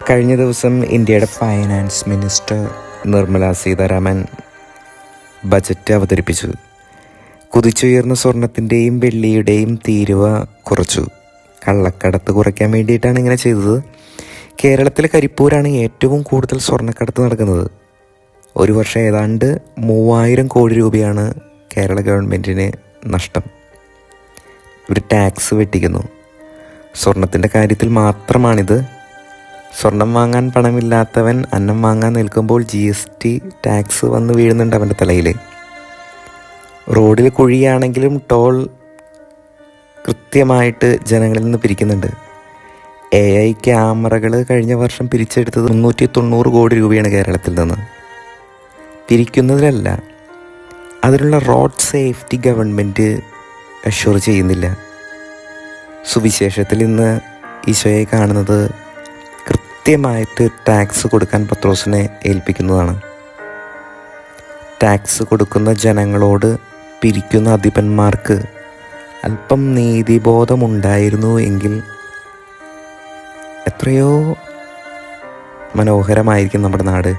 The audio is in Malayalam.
കഴിഞ്ഞ ദിവസം ഇന്ത്യയുടെ finance minister Nirmala Sitharaman budget അവതരിപ്പിച്ചു. കുതിച്ചുയർന്ന സ്വർണത്തിൻ്റെയും വെള്ളിയുടെയും തീരുവ കുറച്ചു. കള്ളക്കടത്ത് കുറയ്ക്കാൻ വേണ്ടിയിട്ടാണ് ഇങ്ങനെ ചെയ്തത്. കേരളത്തിലെ കരിപ്പൂരാണ് ഏറ്റവും കൂടുതൽ സ്വർണ്ണക്കടത്ത് നടക്കുന്നത്. ഒരു വർഷം ഏതാണ്ട് 3000 കോടി രൂപയാണ് കേരള ഗവൺമെൻറ്റിന് നഷ്ടം. ഇവർ ടാക്സ് വെട്ടിക്കുന്നു. സ്വർണത്തിൻ്റെ കാര്യത്തിൽ മാത്രമാണിത്. സ്വർണം വാങ്ങാൻ പണമില്ലാത്തവൻ അന്നം വാങ്ങാൻ നിൽക്കുമ്പോൾ GST ടാക്സ് വന്ന് വീഴുന്നുണ്ട് അവൻ്റെ തലയിൽ. റോഡിൽ കുഴിയാണെങ്കിലും ടോൾ കൃത്യമായിട്ട് ജനങ്ങളിൽ നിന്ന് പിരിക്കുന്നുണ്ട്. AI ക്യാമറകൾ കഴിഞ്ഞ വർഷം പിരിച്ചെടുത്തത് 390 കോടി രൂപയാണ് കേരളത്തിൽ നിന്ന്. പിരിക്കുന്നതിലല്ല, അതിനുള്ള റോഡ് സേഫ്റ്റി ഗവൺമെൻറ് അഷ്വർ ചെയ്യുന്നില്ല. സുവിശേഷത്തിൽ ഇന്ന് ഈശോയെ കാണുന്നത് കൃത്യമായിട്ട് ടാക്സ് കൊടുക്കാൻ പത്രോസിനെ ഏൽപ്പിക്കുന്നതാണ്. ടാക്സ് കൊടുക്കുന്ന ജനങ്ങളോട് പിരിക്കുന്ന അധിപന്മാർക്ക് അല്പം നീതിബോധമുണ്ടായിരുന്നു എങ്കിൽ എത്രയോ മനോഹരമായിരിക്കും നമ്മുടെ നാട്.